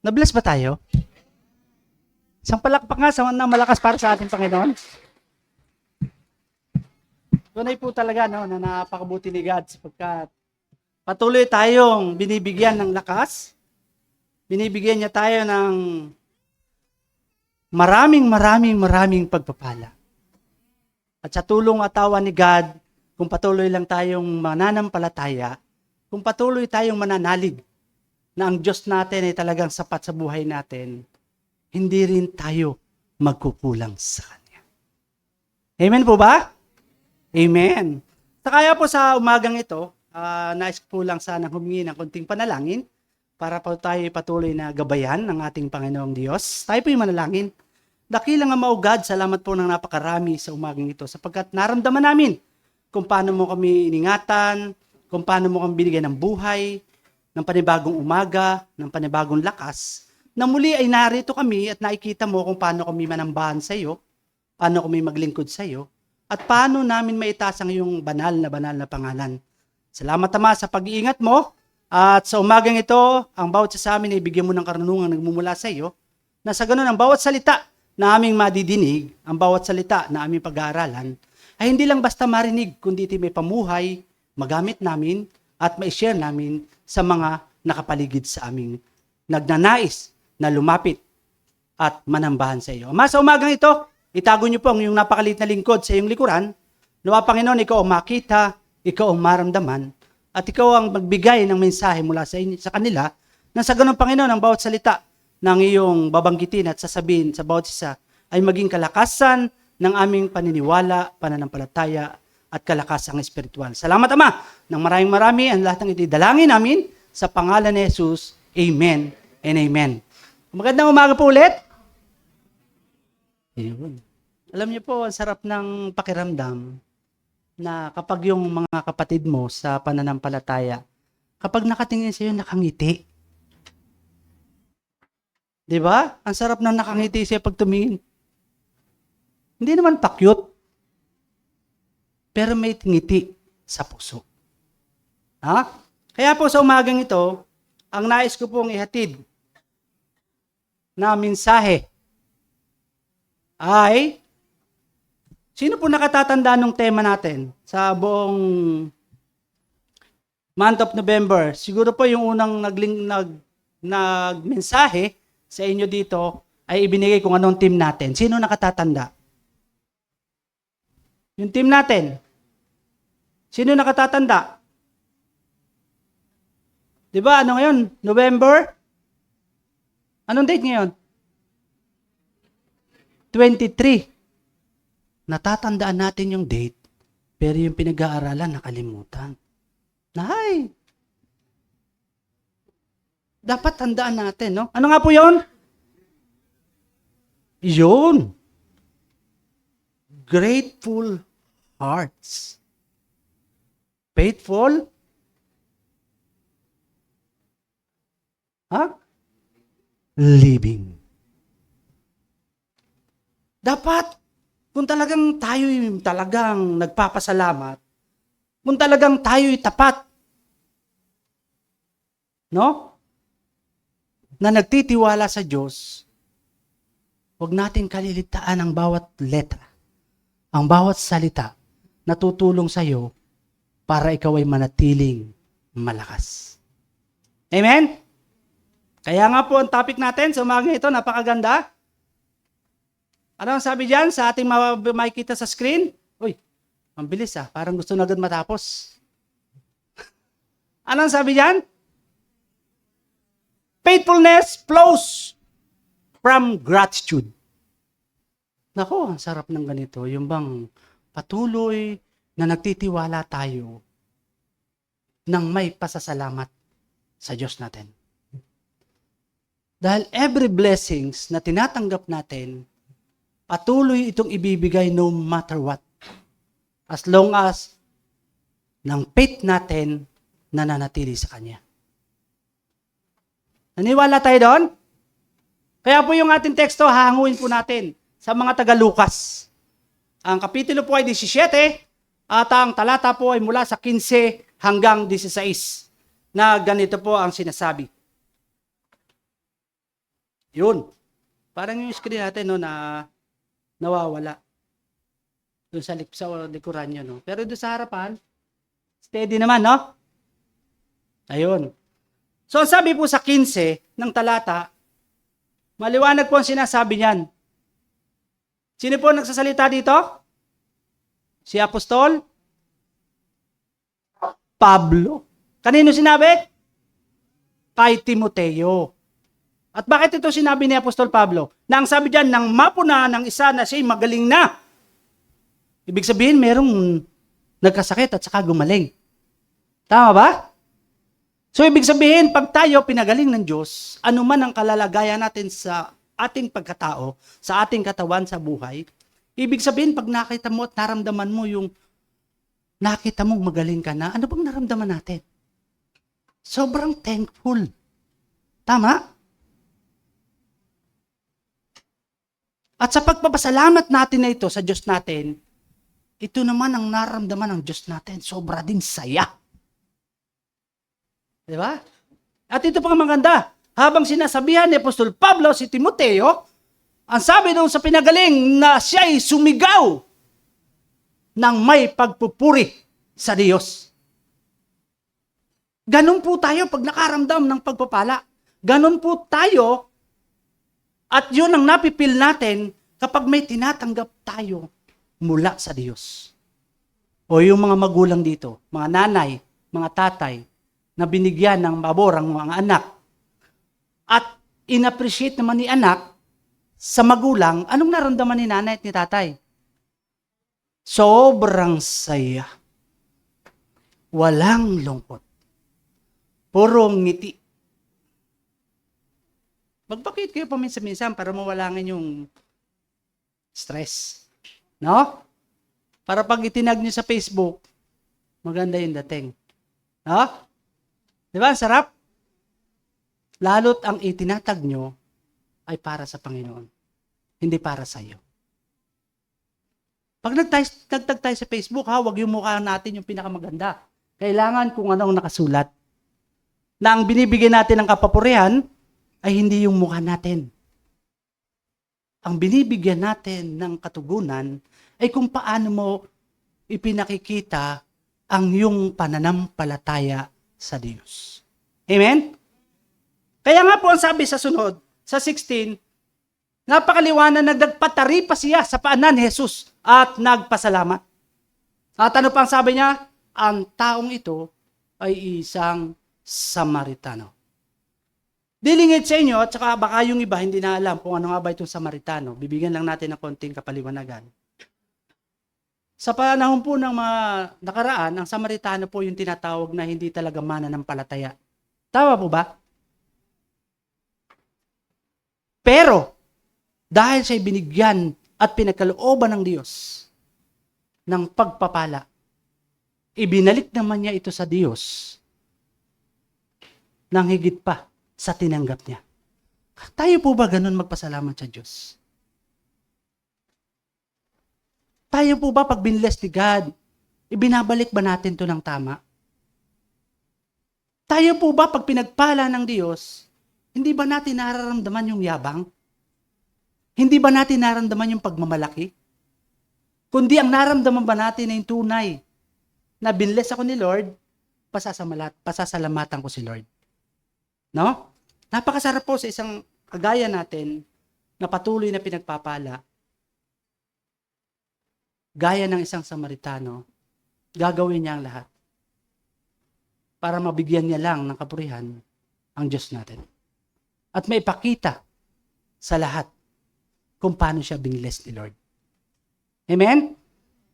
Na-bless ba tayo? Isang palakpak nga sa na malakas para sa ating Panginoon. Tunay po talaga no, na napakabuti ni God sapagkat patuloy tayong binibigyan ng lakas. Binibigyan niya tayo ng maraming pagpapala. At sa tulong at awa ni God, kung patuloy lang tayong mananampalataya, kung patuloy tayong mananalig na ang Diyos natin ay talagang sapat sa buhay natin, hindi rin tayo magkukulang sa Kanya. Amen po ba? Amen. Kaya po sa umagang ito, nais po lang sana humingi ng konting panalangin para po tayo patuloy na gabayan ng ating Panginoong Diyos. Tayo po yung manalangin. Dakilang Ama o God, salamat po ng napakarami sa umagang ito sapagkat naramdaman namin kung paano mo kami iningatan, kung paano mo kami binigyan ng buhay, ng panibagong umaga, ng panibagong lakas, na muli ay narito kami at nakikita mo kung paano kami manambahan sa iyo, paano kami maglingkod sa iyo, at paano namin maitaas ang iyong banal na pangalan. Salamat Ama sa pag-iingat mo, at sa umagang ito, ang bawat sa amin ay bigyan mo ng karunungan nagmumula sa iyo, na sa ganun ang bawat salita na aming madidinig, ang bawat salita na aming pag-aaralan, ay hindi lang basta marinig, kundi may pamuhay, magamit namin, at ma-share namin sa mga nakapaligid sa aming nagnanais na lumapit at manambahan sa iyo. Ama, sa umagang ito, itago niyo po ang iyong napakalit na lingkod sa iyong likuran. Nawa Panginoon, ikaw ang makita, ikaw ang maramdaman, at ikaw ang magbigay ng mensahe mula sa kanila, na sa ganun Panginoon, ang bawat salita ng iyong babanggitin at sasabihin sa bawat isa ay maging kalakasan ng aming paniniwala, pananampalataya, at kalakasang espiritual. Salamat Ama, ng marami ang lahat ng itidalangin namin sa pangalan ni Jesus. Amen and amen. Magandang umaga po ulit. Ayun. Alam niyo po, ang sarap ng pakiramdam na kapag yung mga kapatid mo sa pananampalataya, kapag nakatingin sa iyo, nakangiti. Di ba? Ang sarap ng nakangiti siya pag tumingin. Hindi naman pakyut, pero may ngiti sa puso. Ha? Kaya po sa umagang ito, ang nais ko pong ihatid na mensahe ay, sino po nakatatanda ng tema natin sa buong month of November? Siguro po yung unang nagmensahe sa inyo dito ay ibinigay kung anong team natin. Sino nakatatanda? Yung team natin. Sino nakatatanda? Di ba? Ano ngayon? November? Anong date ngayon? 23. Natatandaan natin yung date, pero yung pinag-aaralan nakalimutan. Nahay! Dapat tandaan natin, no? Ano nga po yun? Yun! Grateful hearts. Faithful? Living. Dapat, kung talagang tayo'y talagang nagpapasalamat, kung talagang tayo'y tapat, no? Na nagtitiwala sa Diyos, huwag natin kalilitaan ang bawat letra, ang bawat salita na tutulong sa iyo para ikaw ay manatiling malakas. Amen? Kaya nga po ang topic natin sa umaga ito, napakaganda. Ano ang sabi diyan sa ating makikita sa screen? Uy, ang bilis parang gusto na agad matapos. Ano ang sabi diyan? Faithfulness flows from gratitude. Nako, ang sarap ng ganito. Yung bang patuloy na nagtitiwala tayo ng may pasasalamat sa Diyos natin. Dahil every blessings na tinatanggap natin, patuloy itong ibibigay no matter what. As long as ng faith natin nananatili sa Kanya. Naniwala tayo doon? Kaya po yung ating teksto, hahanguin po natin sa mga taga-Lukas. Ang kapitulo po ay 17 at ang talata po ay mula sa 15 hanggang 16 na ganito po ang sinasabi. Yun. Parang yung screen natin, no, na nawawala. Doon sa likuran nyo, no. Pero doon sa harapan, steady naman, no? Ayun. So, ang sabi po sa 15 ng talata, maliwanag po ang sinasabi niyan. Sino po nagsasalita dito? Si Apostol Pablo. Kanino sinabi? Kay Timoteo. At bakit ito sinabi ni Apostol Pablo? Na ang sabi diyan, nang mapuna ng isa na siya'y magaling na. Ibig sabihin, merong nagkasakit at saka gumaling. Tama ba? So, ibig sabihin, pag tayo pinagaling ng Diyos, anuman ang kalalagayan natin sa ating pagkatao, sa ating katawan, sa buhay, ibig sabihin, pag nakita mo at naramdaman mo yung nakita mong magaling ka na, ano bang naramdaman natin? Sobrang thankful. Tama? At sa pagpapasalamat natin na ito sa Diyos natin, ito naman ang naramdaman ng Diyos natin, sobra ding saya. Di ba? At ito pang maganda, habang sinasabihan ni Apostol Pablo si Timoteo, ang sabi doon sa pinagaling na siya'y sumigaw ng may pagpupuri sa Diyos. Ganun po tayo pag nakaramdam ng pagpapala. Ganun po tayo at yun ang napipil natin kapag may tinatanggap tayo mula sa Diyos. O yung mga magulang dito, mga nanay, mga tatay, na binigyan ng pabor ang mga anak. At in-appreciate naman ni anak sa magulang, anong naramdaman ni nanay at ni tatay? Sobrang saya. Walang lungkot. Puro ngiti. Magbakit kayo paminsan-minsan para mawalangin yung stress. No? Para pag itinag nyo sa Facebook, maganda yung dating. No? Di ba? Sarap. Lalo't ang itinatag nyo ay para sa Panginoon. Hindi para sa iyo. Pag nagtag tayo sa Facebook, huwag yung mukha natin yung pinakamaganda. Kailangan kung anong nakasulat. Na ang binibigyan natin ng kapapurihan ay hindi yung mukha natin. Ang binibigyan natin ng katugunan ay kung paano mo ipinakikita ang iyong pananampalataya sa Diyos. Amen? Kaya nga po ang sabi sa sunod, sa 16, napakaliwanag na nagpatari pa siya sa paanan ni Jesus at nagpasalamat. At ano pa ang sabi niya? Ang taong ito ay isang Samaritano. Dilingid sa inyo, at saka baka yung iba hindi na alam kung ano nga ba itong Samaritano. Bibigyan lang natin ng konting kapaliwanagan. Sa panahon po ng mga nakaraan, ang Samaritano po yung tinatawag na hindi talaga mananampalataya. Tama po ba? Pero, dahil siya'y binigyan at pinagkalooban ng Diyos ng pagpapala, ibinalik naman niya ito sa Diyos ng higit pa sa tinanggap niya. Tayo po ba ganun magpasalamat sa Diyos? Tayo po ba pag binless ni God, ibinabalik ba natin to ng tama? Tayo po ba pag pinagpala ng Diyos, hindi ba natin nararamdaman yung yabang? Hindi ba natin nararamdaman yung pagmamalaki? Kundi ang naramdaman ba natin ay yung tunay na binless ako ni Lord, pasasalamatan ko si Lord. No? Napakasarap po sa isang kagaya natin na patuloy na pinagpapala. Gaya ng isang Samaritano, gagawin niya ang lahat para mabigyan niya lang ng kapurihan ang Diyos natin. At maipakita sa lahat kung paano siya binless ni Lord. Amen?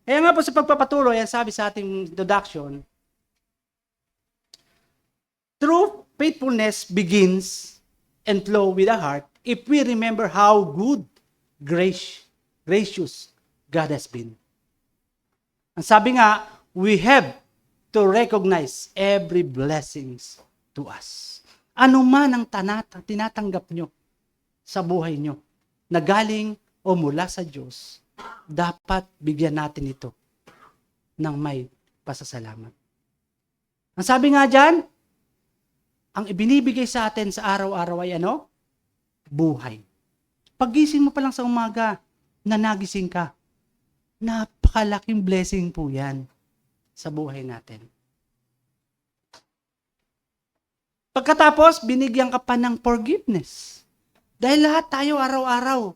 Kaya nga po sa pagpapatuloy, ang sabi sa ating introduction, true faithfulness begins and flow with the heart if we remember how good, gracious God has been. Ang sabi nga, we have to recognize every blessings to us. Ano man ang tinatanggap nyo sa buhay nyo na galing o mula sa Diyos, dapat bigyan natin ito ng may pasasalamat. Ang sabi nga dyan, ang ibinibigay sa atin sa araw-araw ay ano? buhay. Paggising mo pa lang sa umaga, na nagising ka, napakalaking blessing po yan sa buhay natin. Pagkatapos, binigyan ka pa ng forgiveness. Dahil lahat tayo araw-araw,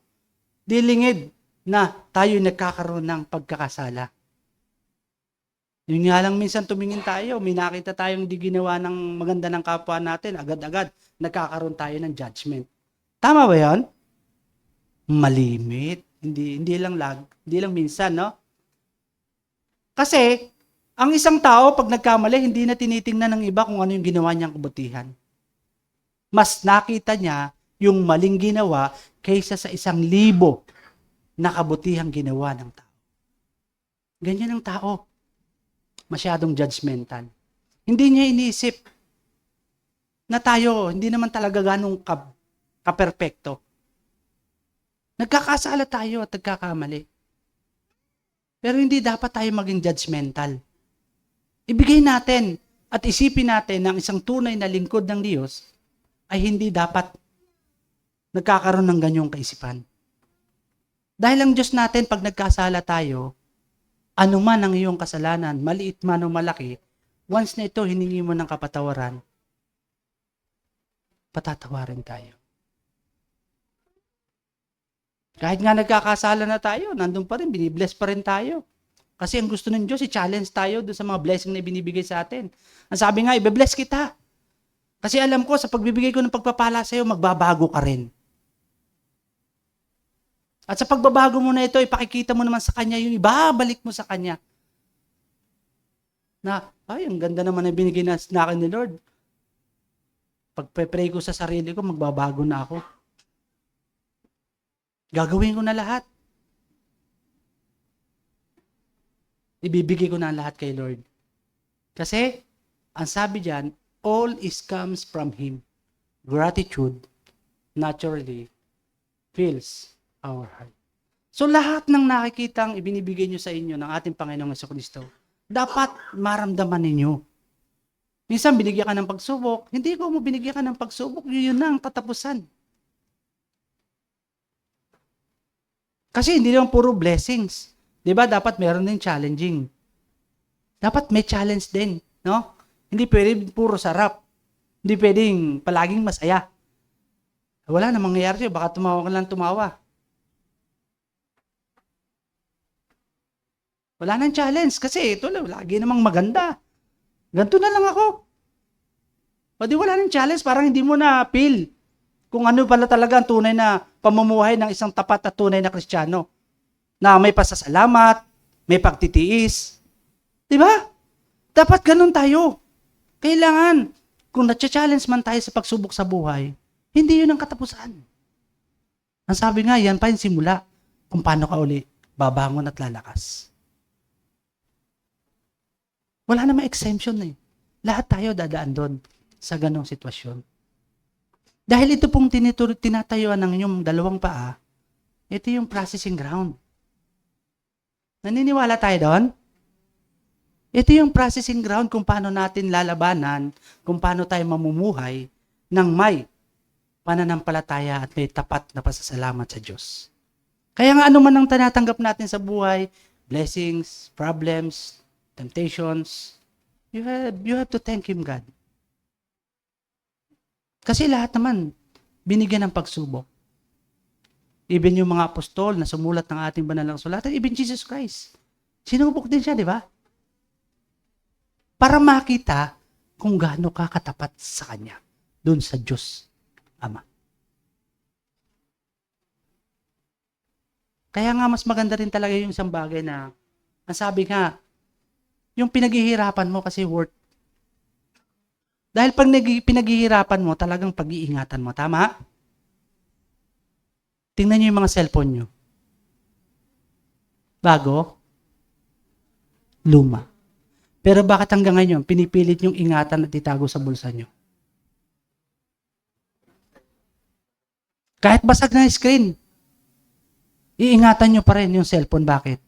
dilingid na tayo nagkakaroon ng pagkakasala. Yun nga lang minsan tumingin tayo, may nakita tayong di ginawa ng maganda ng kapwa natin, agad-agad nagkakaroon tayo ng judgment. Tama ba yan? Malimit. Hindi lang minsan, no? Kasi, ang isang tao, pag nagkamali, hindi na tinitingnan ng iba kung ano yung ginawa niyang kabutihan. Mas nakita niya yung maling ginawa kaysa sa 1,000 na kabutihang ginawa ng tao. Ganyan ang tao. Masyadong judgmental. Hindi niya iniisip na tayo, hindi naman talaga ganong kaperpekto. Nagkakasala tayo at nagkakamali. Pero hindi dapat tayo maging judgmental. Ibigay natin at isipin natin na ang isang tunay na lingkod ng Diyos ay hindi dapat nagkakaroon ng ganyong kaisipan. Dahil ang Diyos natin, pag nagkasala tayo, anuman ang iyong kasalanan, maliit man o malaki, once na ito hiningi mo ng kapatawaran, patatawarin tayo. Kahit nga nagkakasala na tayo, nandun pa rin, binibless pa rin tayo. Kasi ang gusto ng Diyos, i-challenge tayo doon sa mga blessing na binibigay sa atin. Ang sabi nga, i-bless kita. Kasi alam ko, sa pagbibigay ko ng pagpapala sa iyo, magbabago ka rin. At sa pagbabago mo na ito, ipakikita mo naman sa Kanya, yung ibabalik mo sa Kanya. Na, ay, ang ganda naman na binigay na akin ni Lord. Pag pray ko sa sarili ko, magbabago na ako. Gagawin ko na lahat. Ibibigay ko na lahat kay Lord. Kasi, ang sabi diyan, all is comes from Him. Gratitude naturally fills our heart. So lahat ng nakikitang ibinibigay nyo sa inyo ng ating Panginoong Jesucristo, dapat maramdaman ninyo. Minsan binigyan ka ng pagsubok, hindi ko mo binigyan ka ng pagsubok, yun na ang katapusan. Kasi hindi naman puro blessings. 'Di ba? Dapat meron din challenging. Dapat may challenge din, no? Hindi pwedeng puro sarap. Hindi pwedeng palaging masaya. Wala na mangyayari sa'yo, baka tumawa ka lang tumawa. Wala nang challenge kasi ito lagi namang maganda. Ganito na lang ako. O di wala nang challenge, parang hindi mo na feel kung ano pala talaga ang tunay na pamumuhay ng isang tapat at tunay na Kristiyano. Na may pasasalamat, may pagtitiis. Di ba? Dapat ganun tayo. Kailangan, kung na-challenge man tayo sa pagsubok sa buhay, hindi yun ang katapusan. Ang sabi nga, yan pa yung simula kung paano ka uli babangon at lalakas. Wala namang exemption eh. Lahat tayo dadaan doon sa ganong sitwasyon. Dahil ito pong tinatayuan ng inyong dalawang paa, ito yung processing ground. Naniniwala tayo doon? Ito yung processing ground kung paano natin lalabanan, kung paano tayo mamumuhay ng may pananampalataya at may tapat na pasasalamat sa Diyos. Kaya nga ano man ang tinatanggap natin sa buhay, blessings, problems, temptations, you have to thank Him, God. Kasi lahat naman, binigyan ng pagsubok. Even yung mga apostol na sumulat ng ating banal na kasulatan, even Jesus Christ. Sinubok din siya, di ba? Para makita kung gaano ka katapat sa Kanya, doon sa Diyos Ama. Kaya nga mas maganda rin talaga yung isang bagay na, ang sabi nga, yung pinaghihirapan mo kasi worth. Dahil pag pinaghihirapan mo, talagang pag-iingatan mo. Tama? Tingnan nyo yung mga cellphone nyo. Bago? Luma. Pero bakit hanggang ngayon, pinipilit yung ingatan at itago sa bulsa nyo? Kahit basag na yung screen, iingatan nyo pa rin yung cellphone. Bakit?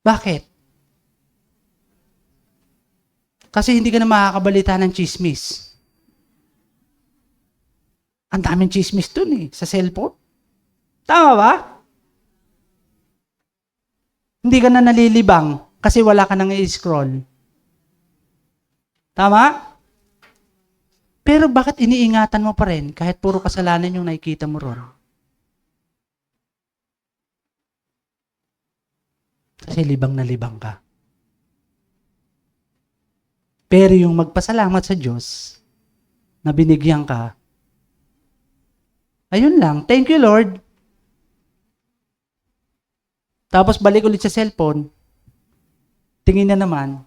Bakit? Kasi hindi ka na makakabalita ng chismis. Ang daming chismis dun sa cellphone. Tama ba? Hindi ka na nalilibang kasi wala ka nang i-scroll. Tama? Pero bakit iniingatan mo pa rin kahit puro kasalanan yung nakikita mo ron? Kasi libang na libang ka. Pero yung magpasalamat sa Diyos na binigyan ka, ayun lang, thank you Lord. Tapos balik ulit sa cellphone, tingin na naman,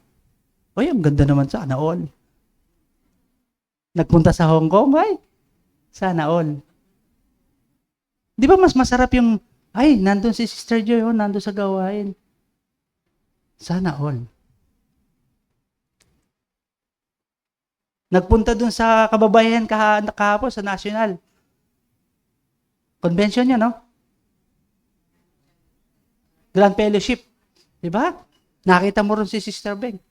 oy, ang ganda naman, sana all. Nagpunta sa Hong Kong, ay, sana all. Di ba mas masarap yung, ay, nandun si Sister Joy, nandun sa gawain. Sana all. Nagpunta dun sa kababayan kahapon sa National Convention niya, no? Grand Fellowship. Diba? Nakita mo rin si Sister Beng.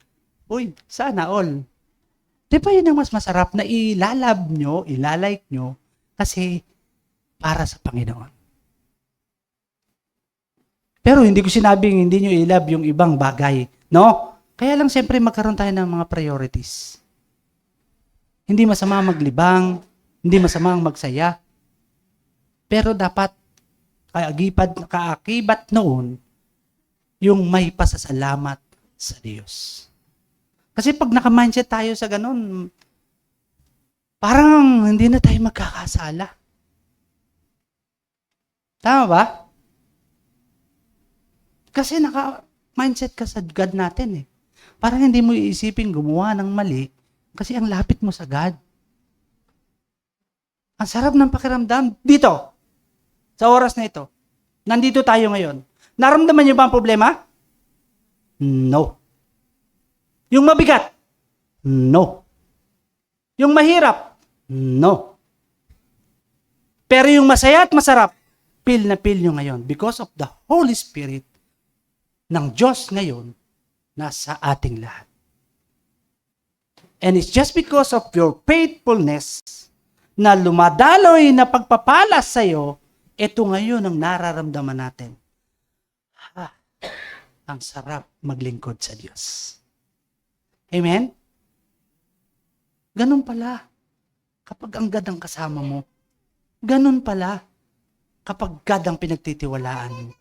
Uy, sana all. Diba yun ang mas masarap na ilalab nyo, ilalike nyo, kasi para sa Panginoon. Pero hindi ko sinabing hindi nyo ilab yung ibang bagay, no? Kaya lang siyempre magkaroon tayo ng mga priorities. Hindi masama maglibang, hindi masama magsaya. Pero dapat kaakibat noon yung may pasasalamat sa Diyos. Kasi pag naka-mindset tayo sa ganun, parang hindi na tayo magkakasala. Tama ba? Kasi naka-mindset ka sa God natin . Parang hindi mo iisipin gumawa ng mali kasi ang lapit mo sa God. Ang sarap ng pakiramdam. Dito, sa oras na ito, nandito tayo ngayon. Naramdaman niyo ba ang problema? No. Yung mabigat? No. Yung mahirap? No. Pero yung masaya at masarap, feel na feel nyo ngayon because of the Holy Spirit ng Diyos ngayon nasa ating lahat. And it's just because of your faithfulness na lumadaloy na pagpapala sa iyo, ito ngayon ang nararamdaman natin. Ang sarap maglingkod sa Diyos. Amen? Ganun pala. Kapag ang God ang kasama mo, ganun pala. Kapag God ang pinagtitiwalaan mo.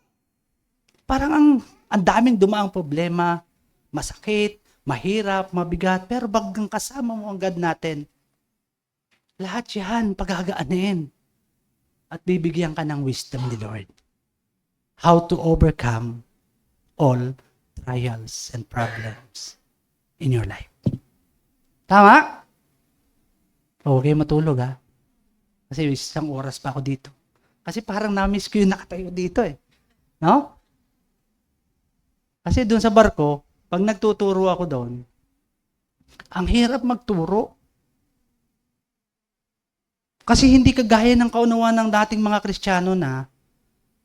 Parang ang daming dumaang problema, masakit, mahirap, mabigat, pero bagang kasama mo ang God natin, lahat yan pagagaanin at bibigyan ka ng wisdom ni Lord. How to overcome all trials and problems in your life. Tama? Okay, matulog Kasi isang oras pa ako dito. Kasi parang na-miss ko yung nakatayo dito No? Kasi doon sa barko, pag nagtuturo ako doon, ang hirap magturo. Kasi hindi kagaya ng kaunawaan ng dating mga Kristiyano na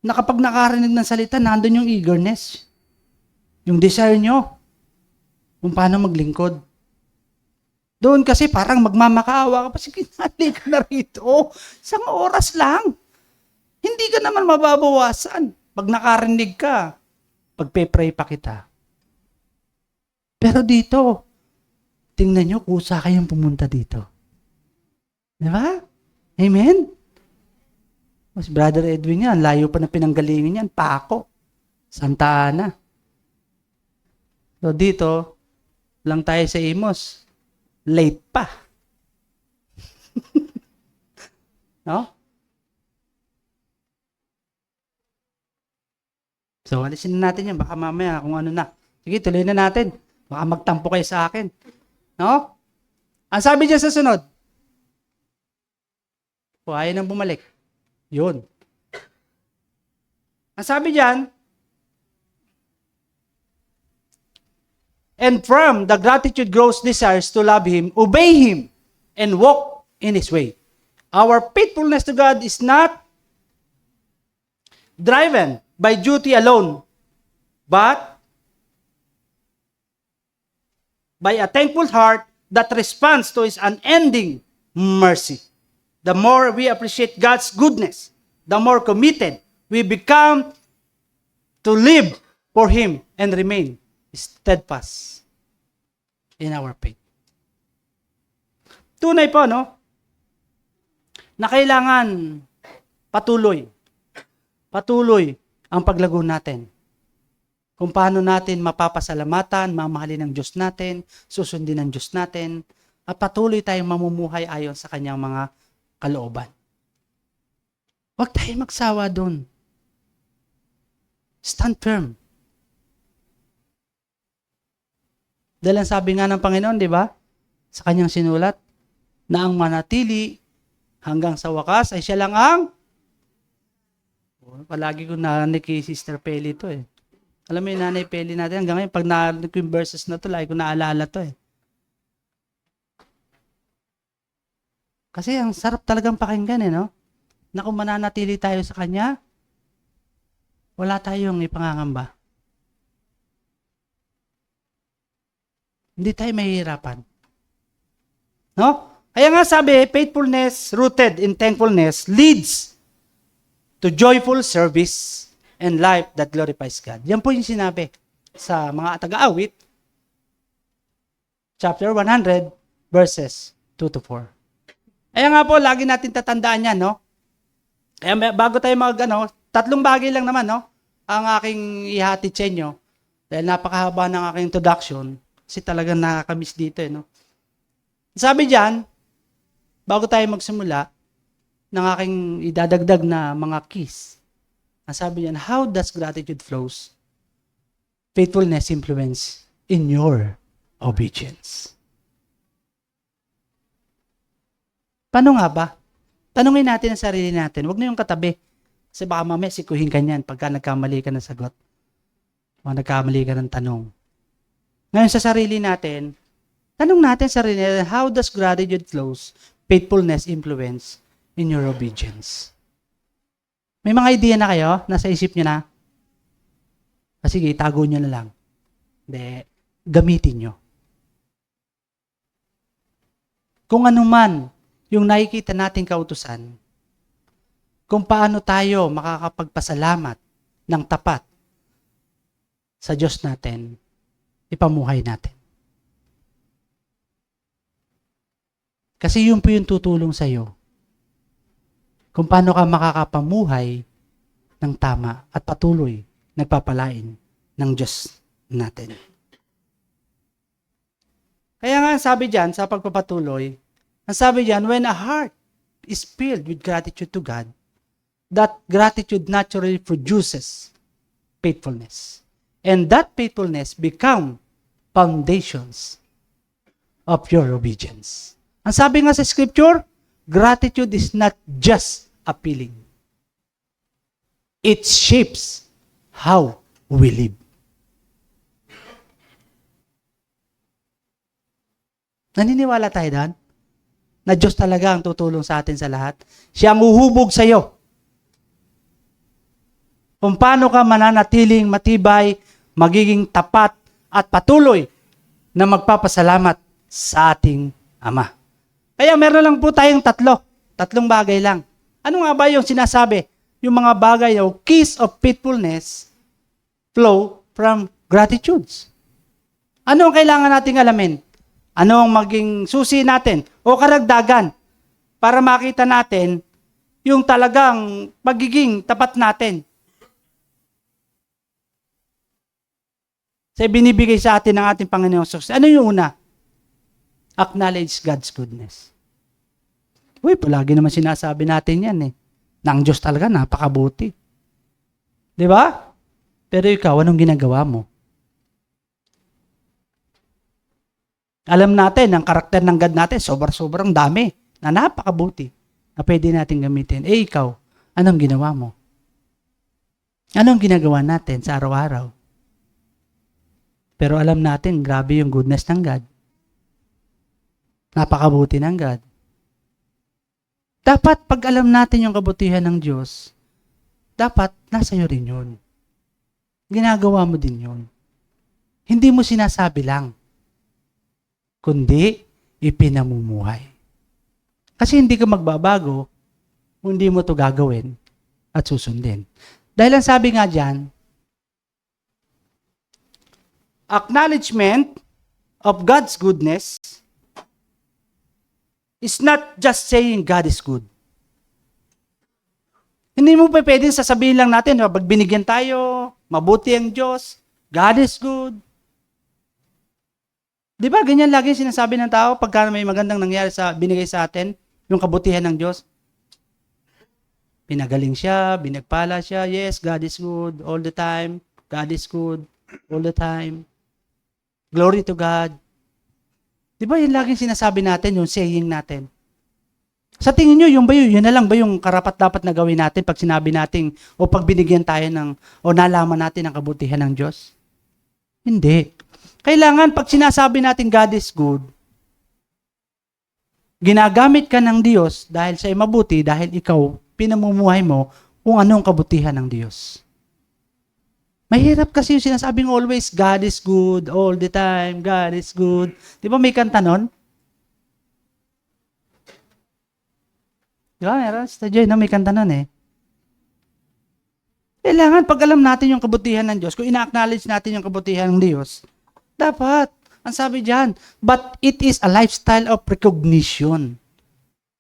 kapag nakarinig ng salita, nandun yung eagerness. Yung desire nyo. Kung paano maglingkod. Doon kasi parang magmamakaawa ka pa. Sige, nali ka na rito. Isang oras lang. Hindi ka naman mababawasan. Pag nakarinig ka, pagpe-pray pa kita. Pero dito, tingnan nyo, kusa kayong pumunta dito. Di ba? Amen? Mas Brother Edwin yan, layo pa na pinanggalingan yan, Paco, Santa Ana. So dito, lang tayo sa Imos, late pa. No? So, alisin na natin yan. Baka mamaya kung ano na. Sige, tuloy na natin. Baka magtampo kayo sa akin. No? Ang sabi dyan sa sunod, ayaw nang bumalik. Yun. Ang sabi dyan, and from the gratitude grows desires to love Him, obey Him, and walk in His way. Our faithfulness to God is not driven by duty alone, but by a thankful heart that responds to His unending mercy. the more we appreciate God's goodness, the more committed we become to live for Him and remain steadfast in our faith. Tunay po, no? Na kailangan patuloy ang paglago natin. Kung paano natin mapapasalamatan, mamahalin ng Diyos natin, susundin ng Diyos natin, at patuloy tayong mamumuhay ayon sa kanyang mga kalooban. Huwag tayong magsawa doon. Stand firm. Dahil ang sabi nga ng Panginoon, di ba? Sa kanyang sinulat, na ang manatili hanggang sa wakas ay siya lang ang palagi ko narinig kay Sister Peli to eh. Alam mo yung Nanay Peli natin, hanggang ngayon, pag narinig ko yung verses na to, lagi ko naalala to eh. Kasi ang sarap talagang pakinggan eh, no? Na kung mananatili tayo sa Kanya, wala tayong ipangangamba. Hindi tayo mahihirapan. No? Kaya nga sabi, faithfulness rooted in thankfulness leads to joyful service and life that glorifies God. Yan po yung sinabi sa mga taga-awit, chapter 100, verses 2 to 4. Kaya nga po, lagi natin tatandaan yan, no? Kaya bago tayo tatlong bagay lang naman, no? Ang aking ihatid sa inyo. Dahil napakahaba ng aking introduction, kasi talagang nakakamiss dito, no? Sabi diyan, bago tayo magsimula, ng aking idadagdag na mga keys. Ang sabi niyan, how does gratitude flows? Faithfulness influence in your obedience. Paano nga ba? Tanungin natin ang sarili natin. Huwag na yung katabi. Kasi baka mamaya sikuhin ka niyan pagka nagkamali ka ng sagot. O nagkamali ka ng tanong. Ngayon sa sarili natin, tanong natin sa sarili natin, how does gratitude flows? Faithfulness influence in your obedience. May mga idea na kayo? Nasa isip nyo na? Sige, itago nyo na lang. Hindi, gamitin nyo. Kung ano man yung nakikita nating kautusan, kung paano tayo makakapagpasalamat ng tapat sa Diyos natin, ipamuhay natin. Kasi yun po yung tutulong sa'yo kung paano ka makakapamuhay ng tama at patuloy nagpapalain ng Diyos natin. Kaya nga sabi diyan sa pagpapatuloy, ang sabi diyan, when a heart is filled with gratitude to God, that gratitude naturally produces faithfulness. And that faithfulness become foundations of your obedience. Ang sabi nga sa scripture, gratitude is not just a feeling. It shapes how we live. Naniniwala tayo doon? Na Diyos talaga ang tutulong sa atin sa lahat? Siya ang uhubog sa iyo. Kung paano ka mananatiling matibay, magiging tapat at patuloy na magpapasalamat sa ating Ama. Kaya meron lang po tayong tatlong bagay lang. Ano nga ba yung sinasabi? Yung mga bagay o keys of faithfulness flow from gratitudes. Ano ang kailangan nating alamin? Ano ang maging susi natin o karagdagan para makita natin yung talagang pagiging tapat natin? Sa binibigay sa atin ng ating Panginoong Hesus. Ano yung una? Acknowledge God's goodness. Uy, palagi naman sinasabi natin yan eh. Na ang Diyos talaga napakabuti. Di ba? Pero ikaw, anong ginagawa mo? Alam natin, ang karakter ng God natin, sobrang dami, na napakabuti, na pwede natin gamitin. Ikaw, anong ginawa mo? Anong ginagawa natin sa araw-araw? Pero alam natin, grabe yung goodness ng God. Napakabuti ng God. Dapat, pag alam natin yung kabutihan ng Diyos, dapat, nasa iyo rin yun. Ginagawa mo din yun. Hindi mo sinasabi lang, kundi ipinamumuhay. Kasi hindi ka magbabago kung hindi mo to gagawin at susundin. Dahil ang sabi nga dyan, acknowledgement of God's goodness is not just saying God is good. Hindi mo pa pwedeng sasabihin lang natin, pag binigyan tayo, mabuti ang Diyos, God is good. Di ba, ganyan lagi sinasabi ng tao pagka may magandang nangyari binigay sa atin, yung kabutihan ng Diyos. Pinagaling siya, binagpala siya, yes, God is good all the time. God is good all the time. Glory to God. Di ba, yun laging sinasabi natin, yung saying natin. Sa tingin nyo, yun na lang ba yung karapat-dapat na gawin natin pag sinabi natin o pag binigyan tayo o nalaman natin ang kabutihan ng Diyos? Hindi. Kailangan pag sinasabi natin God is good, ginagamit ka ng Diyos dahil sa'yo mabuti, dahil ikaw, pinamumuhay mo kung anong kabutihan ng Diyos. Mahirap kasi yung sinasabing always, God is good all the time, God is good. Di ba may kanta nun? Di ba, meron? Sa Joy, may kanta nun eh. Kailangan, pag alam natin yung kabutihan ng Diyos, kung ina-acknowledge natin yung kabutihan ng Diyos, dapat, ang sabi dyan, but it is a lifestyle of recognition,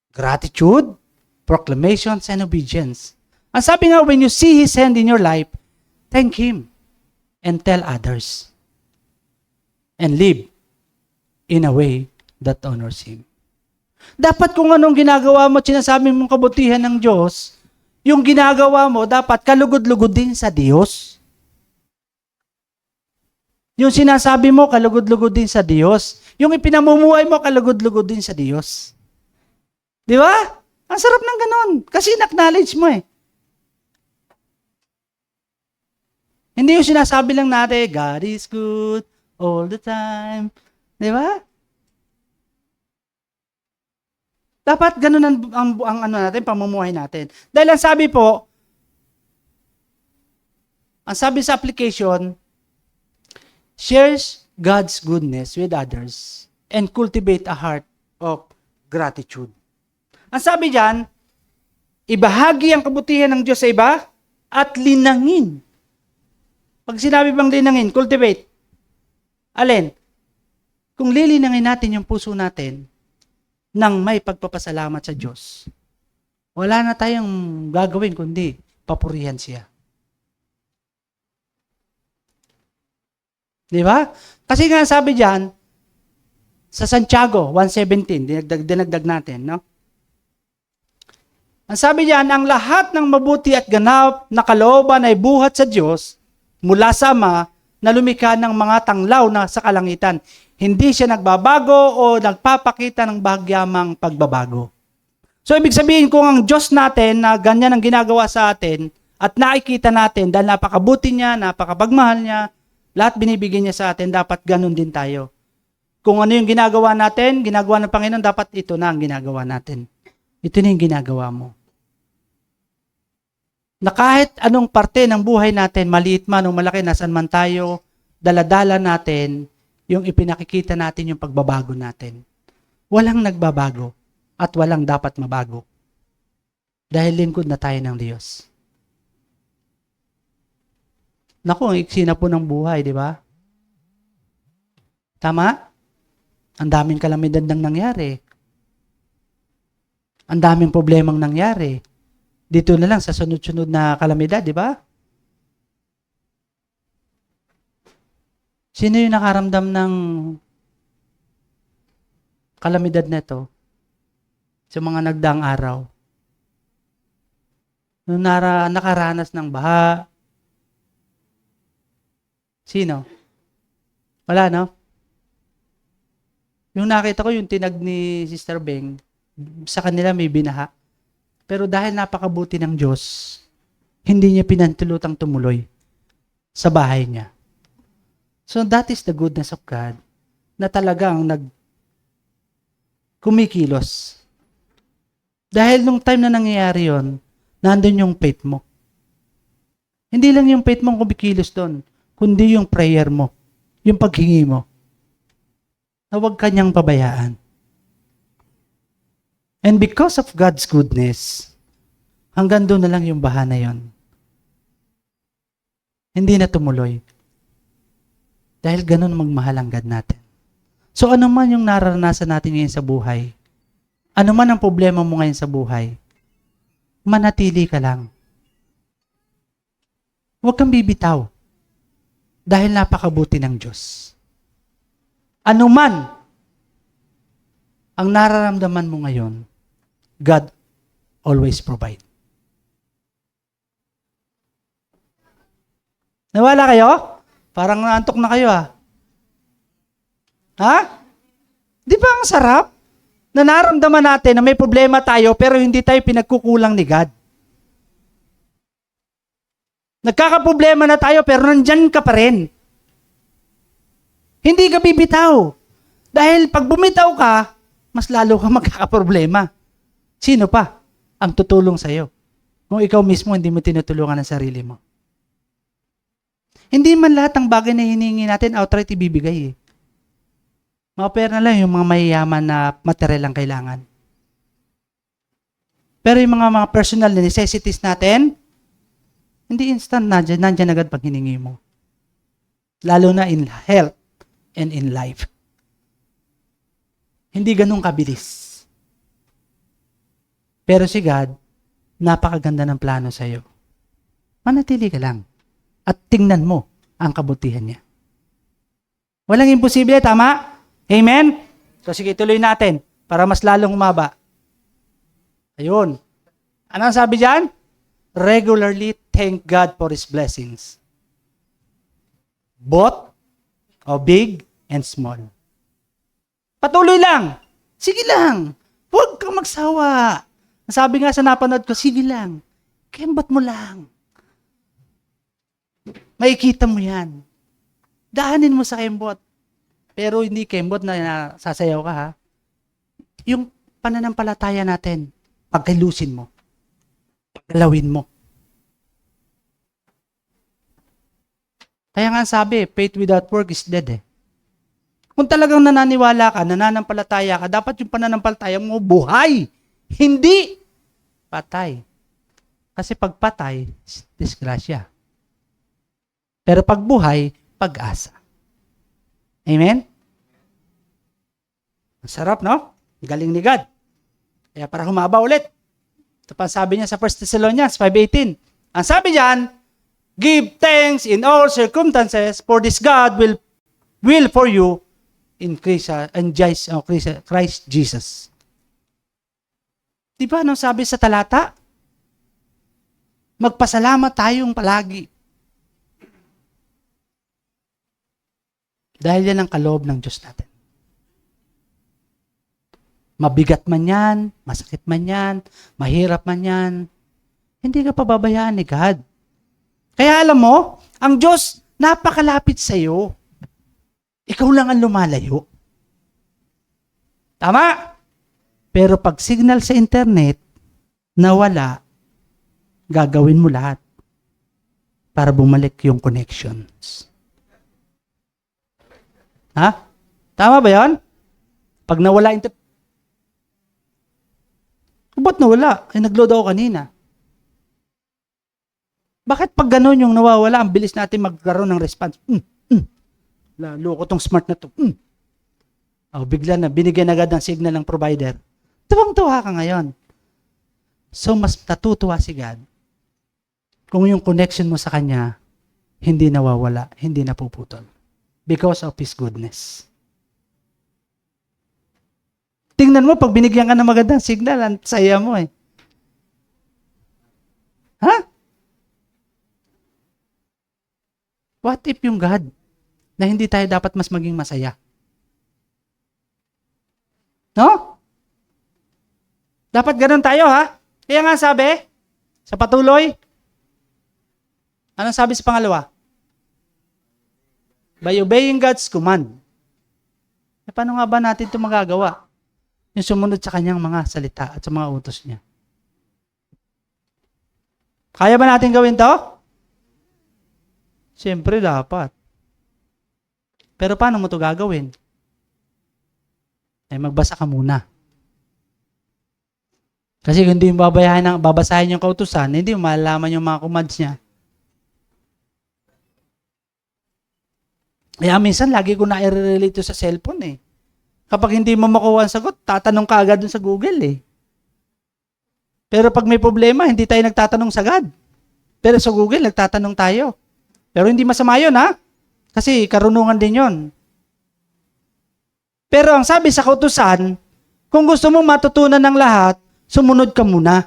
gratitude, proclamations, and obedience. Ang sabi nga, when you see His hand in your life, thank Him and tell others and live in a way that honors Him. Dapat kung anong ginagawa mo, sinasabi mong kabutihan ng Diyos, yung ginagawa mo, dapat kalugod-lugod din sa Diyos. Yung sinasabi mo, kalugod-lugod din sa Diyos. Yung ipinamumuhay mo, kalugod-lugod din sa Diyos. Di ba? Ang sarap ng ganun. Kasi in-acknowledge mo eh. Hindi yung sinasabi lang natin, God is good all the time. Di ba? Dapat ganun ang ano natin, pamumuhay natin. Dahil ang sabi po, ang sabi sa application, shares God's goodness with others and cultivate a heart of gratitude. Ang sabi diyan, ibahagi ang kabutihan ng Diyos sa iba at linangin. Pag sinabi bang linangin, cultivate. Alin? Kung lilinangin natin yung puso natin nang may pagpapasalamat sa Diyos, wala na tayong gagawin kundi papurihan siya. Di ba? Kasi nga sabi diyan sa Santiago 1:17, dinagdag natin, no? Ang sabi diyan, ang lahat ng mabuti at ganap na kalooban ay buhat sa Diyos mula sa Ama na lumikha ng mga tanglaw na sa kalangitan. Hindi siya nagbabago o nagpapakita ng bahagyamang pagbabago. So, ibig sabihin, kung ang Diyos natin na ganyan ang ginagawa sa atin at nakikita natin dahil napakabuti niya, napakapagmahal niya, lahat binibigyan niya sa atin, dapat ganun din tayo. Kung ano yung ginagawa natin, ginagawa ng Panginoon, dapat ito na ang ginagawa natin. Ito na yung ginagawa mo. Na kahit anong parte ng buhay natin, maliit man o malaki, nasan man tayo, daladala natin, yung ipinakikita natin yung pagbabago natin. Walang nagbabago at walang dapat mabago. Dahil lingkod na tayo ng Diyos. Naku, ang iksi na po ng buhay, di ba? Tama? Ang daming kalamidad nang nangyari. Ang daming problemang nangyari. Dito na lang sa sunod-sunod na kalamidad, di ba? Sino yung nakaramdam ng kalamidad na ito sa mga nagdaang araw? Nung nakaranas ng baha. Sino? Wala, no? Yung nakita ko, yung tinag ni Sister Beng, sa kanila may binaha. Pero dahil napakabuti ng Diyos, hindi niya pinantulutang tumuloy sa bahay niya. So that is the goodness of God na talagang kumikilos. Dahil nung time na nangyayari yon, nandun yung faith mo. Hindi lang yung faith mo kumikilos doon, kundi yung prayer mo, yung paghingi mo. Na huwag kanyang pabayaan. And because of God's goodness, hanggang doon na lang yung baha na yon. Hindi na tumuloy. Dahil ganun magmahal ang God natin. So ano man yung nararanasan natin ngayon sa buhay, ano man ang problema mo ngayon sa buhay, manatili ka lang. Huwag kang bibitaw. Dahil napakabuti ng Diyos. Ano man ang nararamdaman mo ngayon, God always provide. Nawala kayo? Parang naantok na kayo Ha? Di ba ang sarap? Na naramdaman natin na may problema tayo pero hindi tayo pinagkukulang ni God. Nagkakaproblema na tayo pero nandyan ka pa rin. Hindi ka bibitaw. Dahil pag bumitaw ka, mas lalo ka magkakaproblema. Sino pa ang tutulong sa'yo? Kung ikaw mismo hindi mo tinutulungan ang sarili mo. Hindi man lahat ng bagay na hinihingi natin outright ibibigay Mga-offer na lang yung mga mayayaman na material ang kailangan. Pero yung mga personal na necessities natin, hindi instant nandyan agad pag hiningi mo. Lalo na in health and in life. Hindi ganun kabilis. Pero si God, napakaganda ng plano sa'yo. Manatili ka lang. At tingnan mo ang kabutihan niya. Walang imposible, tama? Amen? So sige, tuloy natin para mas lalong humaba. Ayun. Ano ang sabi dyan? Regularly thank God for His blessings. Both big and small. Patuloy lang. Sige lang. Huwag kang magsawa. Sabi nga sa napanood ko, sige lang. Kembot mo lang. Makikita mo yan. Daanin mo sa kembot. Pero hindi kembot na sasayaw ka Yung pananampalataya natin, pagkilusin mo. Paggalawin mo. Kaya nga sabi, faith without work is dead Kung talagang nananiwala ka, nananampalataya ka, dapat yung pananampalataya mo buhay. Hindi patay. Kasi pag patay, disgrasya. Pero pag buhay, pag-asa. Amen? Ang sarap, no? Galing ni God. Kaya para humaba ulit. Ito pa sabi niya sa 1 Thessalonians 5:18. Ang sabi diyan, give thanks in all circumstances, for this God will for you in Christ Jesus. Di ba anong sabi sa talata? Magpasalamat tayong palagi. Dahil yan ang kaloob ng Diyos natin. Mabigat man yan, masakit man yan, mahirap man yan, hindi ka pababayaan ni God. Kaya alam mo, ang Diyos napakalapit sa iyo. Ikaw lang ang lumalayo. Tama? Pero pag signal sa internet, nawala, gagawin mo lahat para bumalik yung connections. Ha? Tama ba yan? Pag nawala internet, ba't nawala? Ay, nag-load ako kanina. Bakit pag ganun yung nawawala, ang bilis natin magkaroon ng response? Loko tong smart na to. Bigla na, binigyan agad ng signal ng provider. Tuwang-tuwa ka ngayon. So, mas natutuwa si God kung yung connection mo sa Kanya hindi nawawala, hindi napuputol. Because of His goodness. Tingnan mo, pag binigyan ka ng magandang signal, ang saya mo Ha? What if yung God na hindi tayo dapat mas maging masaya? No? Dapat ganun tayo Kaya nga sabi, sa patuloy, anong sabi sa pangalawa? By obeying God's command. Paano nga ba natin ito magagawa? Yung sumunod sa kanyang mga salita at sa mga utos niya. Kaya ba natin gawin to? Siyempre dapat. Pero paano mo ito gagawin? Magbasa ka muna. Kasi kung hindi mo babasahin yung kautusan, hindi mo malalaman yung mga commands niya. Kaya minsan, lagi ko na-relate sa cellphone eh. Kapag hindi mo makuha ang sagot, tatanong ka agad dun sa Google eh. Pero pag may problema, hindi tayo nagtatanong sagad. Pero sa Google, nagtatanong tayo. Pero hindi masama yun ha. Kasi karunungan din yun. Pero ang sabi sa kautusan, kung gusto mo matutunan ng lahat, sumunod ka muna.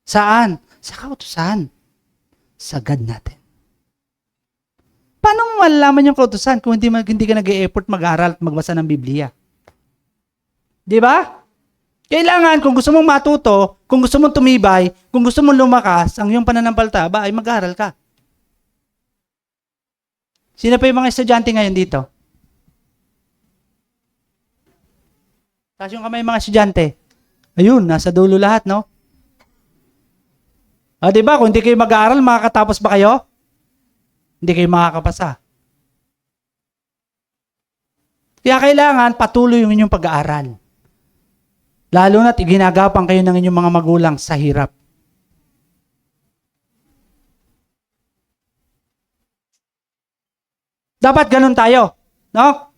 Saan? Sa kautusan. Sagad natin. Paano mo malalaman yung kautusan kung hindi ka nag-e-effort mag-aral at magbasa ng Biblia? Di ba? Kailangan, kung gusto mong matuto, kung gusto mong tumibay, kung gusto mong lumakas, ang iyong pananampalataya ay mag-aral ka. Sino pa yung mga estudyante ngayon dito? Taas yung kamay mga estudyante. Ayun, nasa dulo lahat, no? Di ba? Kung hindi kayo mag-aaral, makakatapos ba kayo? Hindi kayo makakapasa. Kaya kailangan patuloy yung inyong pag-aaral. Lalo na't iginagapang kayo ng inyong mga magulang sa hirap. Dapat ganun tayo, no?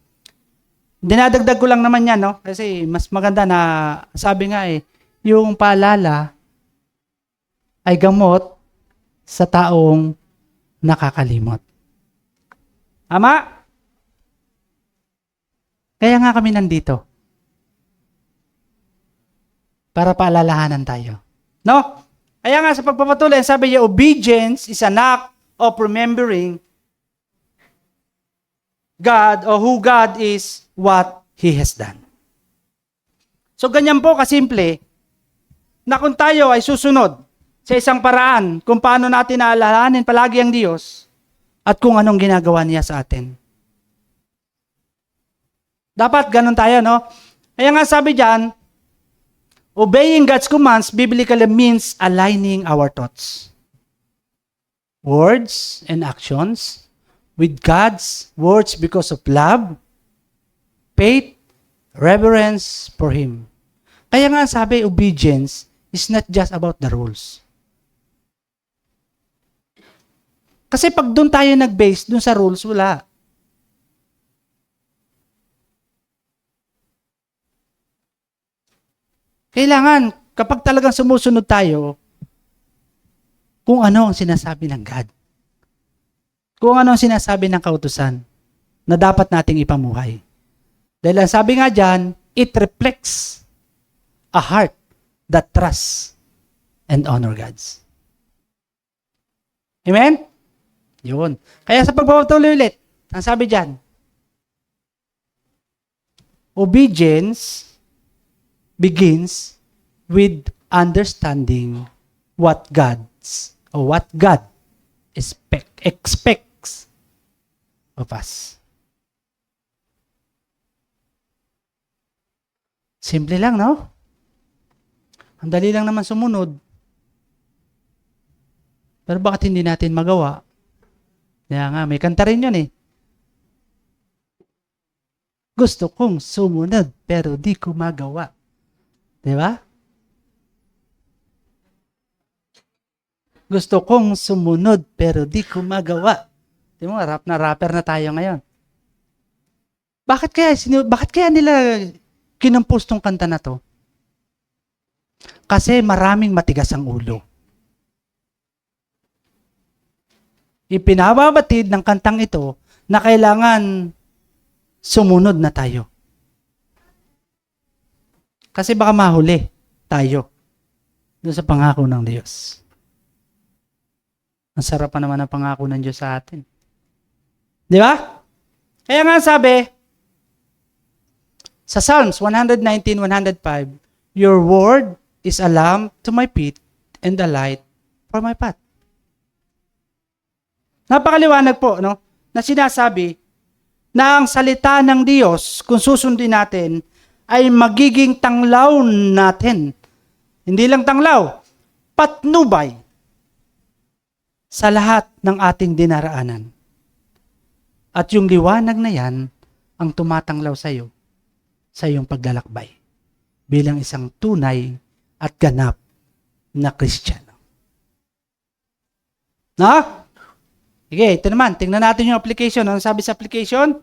Dinadagdag ko lang naman yan, no? Kasi mas maganda na, sabi nga yung paalala ay gamot sa taong nakakalimot. Ama? Kaya nga kami nandito. Para paalalahanan tayo. No? Kaya nga sa pagpapatuloy, sabi niya, obedience is an act of remembering God or who God is, what He has done. So ganyan po kasimple na kung tayo ay susunod sa isang paraan kung paano natin naalalahanin palagi ang Diyos at kung anong ginagawa niya sa atin. Dapat ganun tayo, no? Kaya nga sabi diyan, obeying God's commands biblically means aligning our thoughts, words, and actions with God's words because of love, faith, reverence for Him. Kaya nga sabi, obedience is not just about the rules. Kasi pag doon tayo nag-base, doon sa rules, wala. Kailangan, kapag talagang sumusunod tayo, kung ano ang sinasabi ng God. Kung ano ang sinasabi ng kautusan na dapat nating ipamuhay. Dahil ang sabi nga dyan, it reflects a heart that trusts and honor God's. Amen? Yun. Kaya sa pagpapatuloy ulit, ang sabi dyan, obedience begins with understanding what God expects of us. Simple lang, no? Ang dali lang naman sumunod. Pero bakit hindi natin magawa? Kaya nga, may kanta rin yun eh. Gusto kong sumunod, pero di ko magawa. Diba? Gusto kong sumunod, pero di ko magawa. Di mo, rap na rapper na tayo ngayon. Bakit kaya nila kinompose tong kanta na to? Kasi maraming matigas ang ulo. Ipinababatid ng kantang ito na kailangan sumunod na tayo. Kasi baka mahuli tayo doon sa pangako ng Diyos. Ang sarap pa naman ang pangako ng Diyos sa atin. Di ba? Kaya nga sabi, sa Psalms 119:105, your word is a lamp to my feet and a light for my path. Napakaliwanag po, no? Na sinasabi na ang salita ng Diyos, kung susundin natin, ay magiging tanglaw natin. Hindi lang tanglaw, patnubay sa lahat ng ating dinaraanan. At yung liwanag na yan ang tumatanglaw sa iyo sa iyong paglalakbay bilang isang tunay at ganap na Kristiyano. No? Sige, ito naman. Tingnan natin yung application. Ano sabi sa application?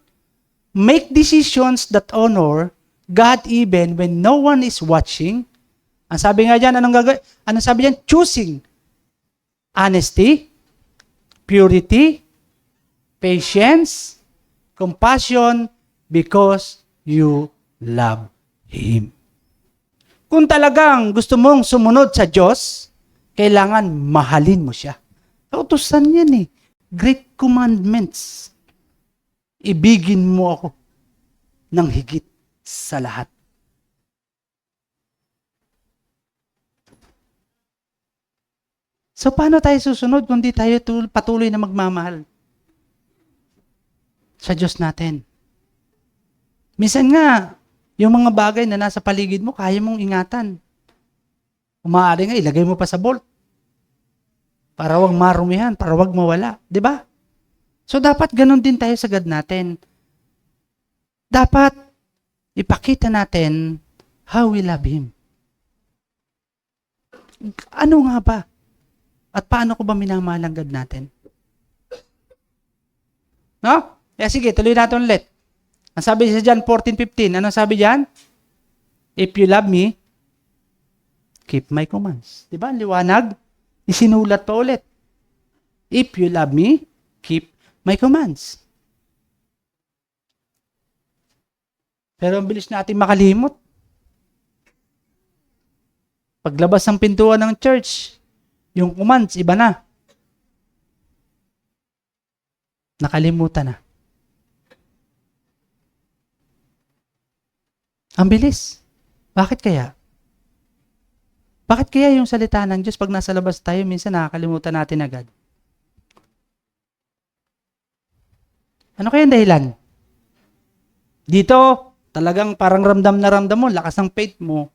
Make decisions that honor God even when no one is watching. Ang sabi nga dyan, anong sabi dyan? Choosing honesty, purity, patience, compassion, because you love Him. Kung talagang gusto mong sumunod sa Diyos, kailangan mahalin mo siya. Kautusan yan eh. Great commandments. Ibigin mo ako ng higit sa lahat. So, paano tayo susunod kung di tayo patuloy na magmamahal sa Diyos natin? Minsan nga, yung mga bagay na nasa paligid mo, kaya mong ingatan. Umaaari nga, ilagay mo pa sa vault. Para wag marumihan, para wag mawala. 'Di ba? So, dapat ganun din tayo sa God natin. Dapat ipakita natin how we love Him. Ano nga ba? At paano ko ba minamahal ang God natin? No? Kaya sige, tuloy natin ulit. Ang sabi sa John 14:15, ano sabi diyan? If you love me, keep my commands. Diba? Liwanag. Isinulat pa ulit. If you love me, keep my commands. Pero ang bilis natin makalimot. Paglabas ng pintuan ng church, yung commands, iba na. Nakalimutan na. Ang bilis. Bakit kaya? Bakit kaya yung salita ng Diyos pag nasa labas tayo, minsan nakakalimutan natin agad? Ano kaya ang dahilan? Dito, talagang parang ramdam na ramdam mo, lakas ng faith mo.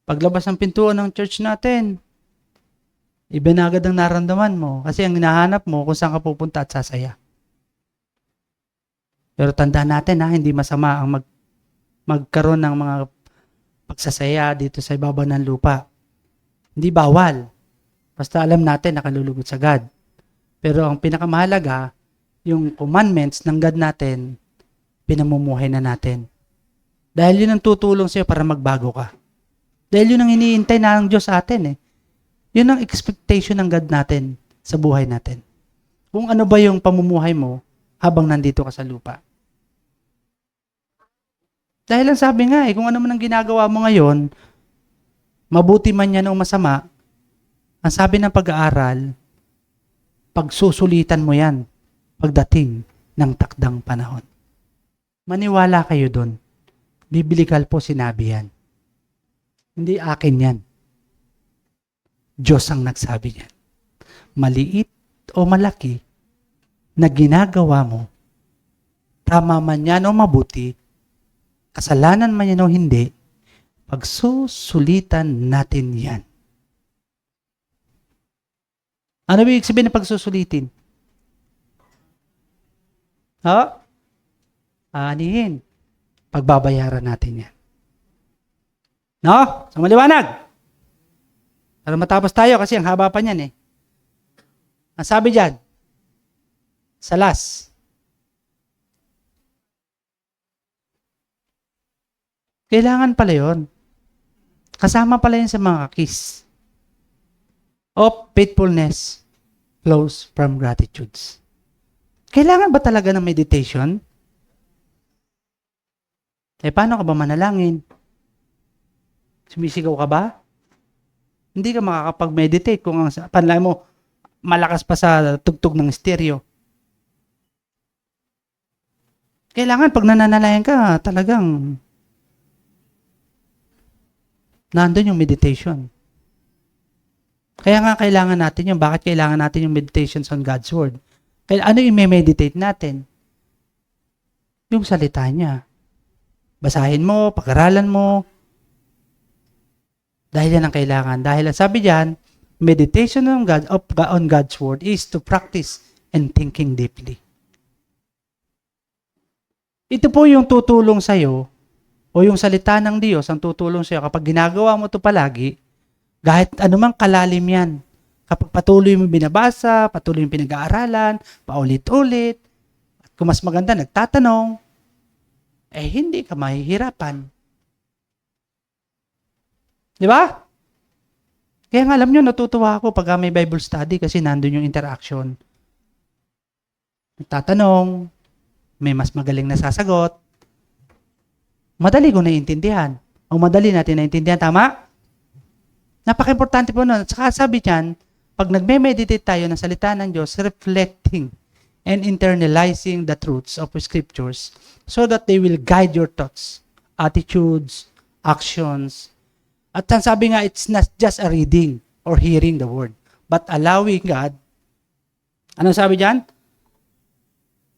Paglabas ng pintuan ng church natin, iba na agad ang naramdaman mo kasi ang hinahanap mo kung saan ka pupunta at sasaya. Pero tandaan natin hindi masama ang magkaroon ng mga pagsasaya dito sa ibabaw ng lupa. Hindi bawal. Basta alam natin nakalulugod sa God. Pero ang pinakamahalaga, yung commandments ng God natin, pinamumuhay na natin. Dahil yun ang tutulong sa'yo para magbago ka. Dahil yun ang iniintay na ng Diyos sa atin eh. Yun ang expectation ng God natin sa buhay natin. Kung ano ba yung pamumuhay mo habang nandito ka sa lupa. Dahil ang sabi nga kung ano man ang ginagawa mo ngayon, mabuti man yan o masama, ang sabi ng pag-aaral, pagsusulitan mo yan pagdating ng takdang panahon. Maniwala kayo dun. Biblikal po sinabi yan. Hindi akin yan. Diyos ang nagsabi niyan. Maliit o malaki na ginagawa mo, tama man yan o mabuti, kasalanan man yan o hindi, pagsusulitan natin yan. Ano ibig sabihin ng pagsusulitin? Anihin. Pagbabayaran natin yan. No? Sa maliwanag. Para matapos tayo kasi ang haba pa niyan eh. Ang sabi dyan, sa last, kailangan pala yun. Kasama pala yun sa mga keys of faithfulness flows from gratitudes. Kailangan ba talaga ng meditation? Paano ka ba manalangin? Sumisigaw ka ba? Hindi ka makakapag-meditate kung ang panalangin mo malakas pa sa tugtog ng stereo. Kailangan pag nananalayan ka, talagang nandun yung meditation. Kaya nga kailangan natin yung, bakit kailangan natin yung meditations on God's Word? Kaya ano yung meditate natin? Yung salita niya. Basahin mo, pag-aralan mo. Dahil yan ang kailangan. Dahil sabi diyan, meditation on God's Word is to practice and thinking deeply. Ito po yung tutulong sa'yo o o yung salita ng Diyos ang tutulong sa iyo kapag ginagawa mo ito palagi, kahit anumang kalalim yan, kapag patuloy mo binabasa, patuloy mo pinag-aaralan, paulit-ulit, at kung mas maganda, nagtatanong, hindi ka mahihirapan. Di ba? Kaya nga alam nyo, natutuwa ako pag may Bible study kasi nandun yung interaction. Nagtatanong, may mas magaling na sasagot, madali ko naiintindihan. O madali natin naiintindihan, tama? Napaka-importante po nun. Saka sabi diyan, pag nagme-meditate tayo ng salita ng Diyos, reflecting and internalizing the truths of the scriptures so that they will guide your thoughts, attitudes, actions. At sabi nga, it's not just a reading or hearing the word, but allowing God, anong sabi diyan?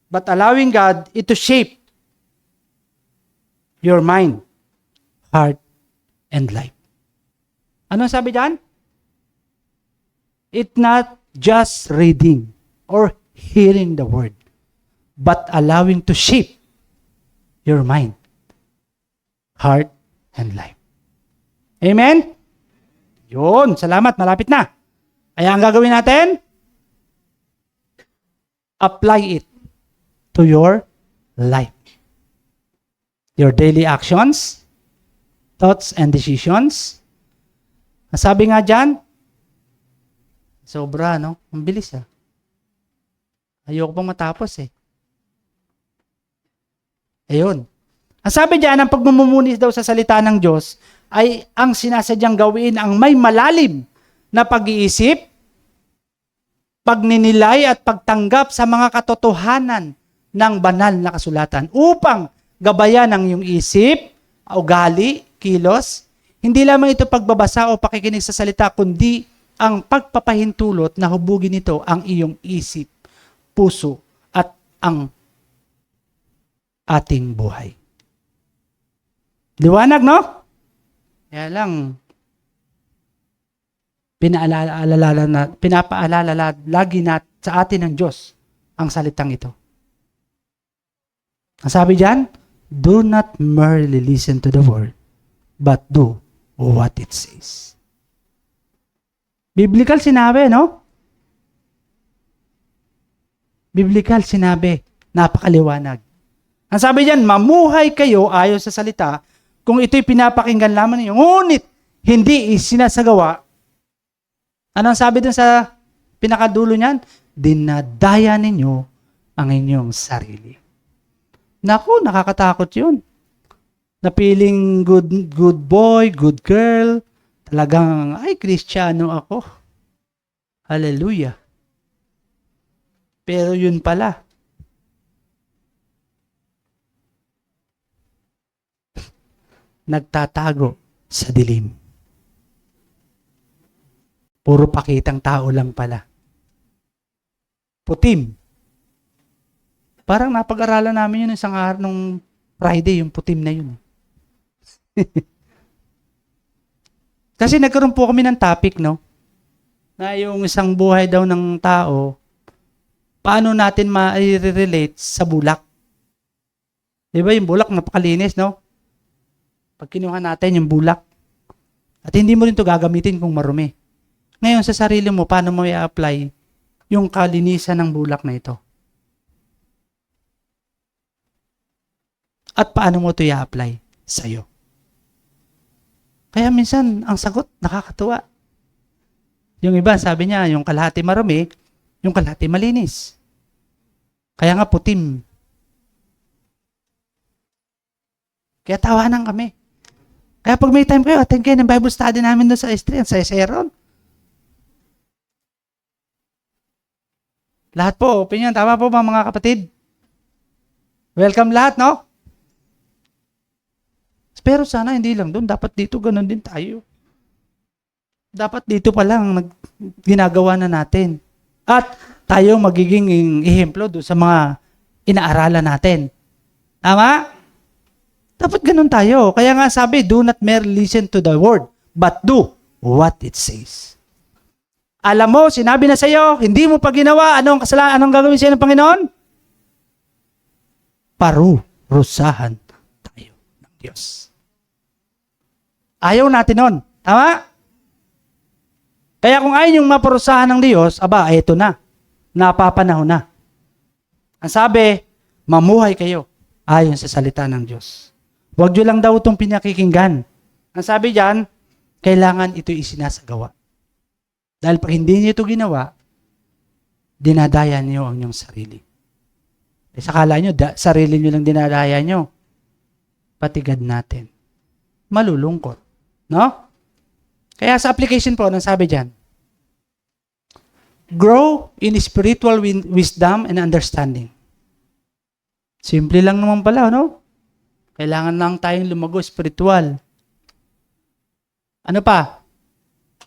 But allowing God it to shape your mind, heart, and life. Ano sabi diyan? It's not just reading or hearing the word, but allowing to shape your mind, heart, and life. Amen? Yun, salamat, malapit na. Kaya ang gagawin natin, apply it to your life. Your daily actions, thoughts, and decisions. Sabi nga dyan, sobra, no? Ang bilis, Ayoko pang matapos, Ayun. Ang sabi dyan, ang pagmumunis daw sa salita ng Diyos ay ang sinasadyang gawin ang may malalim na pag-iisip, pagninilay at pagtanggap sa mga katotohanan ng banal na kasulatan upang gabayan ang iyong isip, ugali, kilos. Hindi lamang ito pagbabasa o pakikinig sa salita, kundi ang pagpapahintulot na hubugin nito ang iyong isip, puso, at ang ating buhay. Liwanag, no? Kaya lang, pinapaalala lagi sa atin ng Diyos ang salitang ito. Ang sabi diyan, do not merely listen to the word, but do what it says. Biblical sinabi, no? Biblical sinabi, napakaliwanag. Ang sabi diyan, mamuhay kayo ayon sa salita, kung ito'y pinapakinggan lamang ninyo, ngunit hindi isinasagawa. Anong sabi dun sa pinakadulo niyan? Dinadaya ninyo ang inyong sarili. Naku, nakakatakot yun. Napiling good boy, good girl. Talagang, ay, Kristiyano ako. Hallelujah. Pero yun pala. Nagtatago sa dilim. Puro pakitang tao lang pala. Putim. Parang napag-aralan namin yun isang araw nung Friday, yung putim na yun. Kasi nagkaroon po kami ng topic, no? Na yung isang buhay daw ng tao, paano natin ma-relate sa bulak? Diba yung bulak, napakalinis, no? Pag kinuha natin yung bulak, at hindi mo rin ito gagamitin kung marumi. Ngayon, sa sarili mo, paano mo i-apply yung kalinisan ng bulak na ito? At paano mo ito i-apply sa'yo? Kaya minsan, ang sagot, nakakatuwa. Yung iba, sabi niya, yung kalahati marumi, yung kalahati malinis. Kaya nga putim. Kaya tawanan kami. Kaya pag may time kayo, attend kayo ng Bible study namin doon sa S3, sa Seron. Lahat po, opinion. Tama po ba mga kapatid? Welcome lahat, no? Pero sana hindi lang doon. Dapat dito, ganun din tayo. Dapat dito pa lang ginagawa na natin. At tayo magiging ehemplo doon sa mga inaaralan natin. Tama? Dapat ganun tayo. Kaya nga sabi, do not merely listen to the word, but do what it says. Alam mo, sinabi na sa iyo, hindi mo pa ginawa, anong kasalanan, anong gagawin sa iyo ng Panginoon? Parurusahan tayo ng Diyos. Ayaw natin nun. Tama? Kaya kung ayaw yung maparusahan ng Diyos, eto na. Napapanahon na. Ang sabi, mamuhay kayo ayon sa salita ng Diyos. Huwag nyo lang daw itong pinakikinggan. Ang sabi diyan, kailangan ito isinasagawa. Dahil pag hindi niyo ito ginawa, dinadaya niyo ang inyong sarili. Sa kala nyo, sarili nyo lang dinadaya nyo. Pati God natin. Malulungkot. No? Kaya sa application po, anong sabi diyan? Grow in spiritual wisdom and understanding. Simple lang naman pala, no? Kailangan lang tayong lumago spiritual. Ano pa?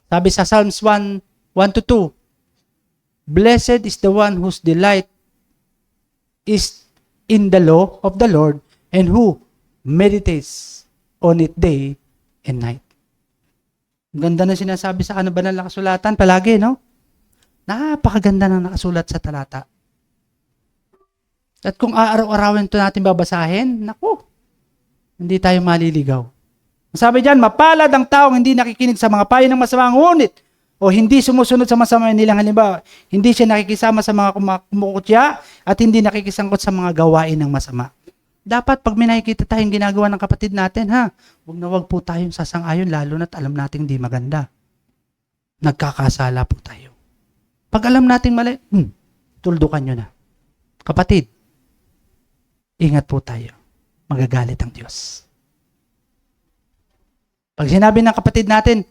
Sabi sa Psalms 1:1-2, Blessed is the one whose delight is in the law of the Lord and who meditates on it day and night. Ganda na sinasabi sa banal na kasulatan palagi, no? Napakaganda na nakasulat sa talata. At kung araw-arawin ito natin babasahin, naku, hindi tayo maliligaw. Sabi diyan, mapalad ang taong hindi nakikinig sa mga payo ng masamang ngunit o hindi sumusunod sa masama nilang halimbawa, hindi siya nakikisama sa mga kumukutya at hindi nakikisangkot sa mga gawain ng masama. Dapat pag may nakikita tayong ginagawa ng kapatid natin, wag po tayong sasang-ayon lalo na't alam nating hindi maganda. Nagkakasala po tayo. Pag alam nating mali, tuldukan nyo na. Kapatid, ingat po tayo. Magagalit ang Diyos. Pag sinabi ng kapatid natin,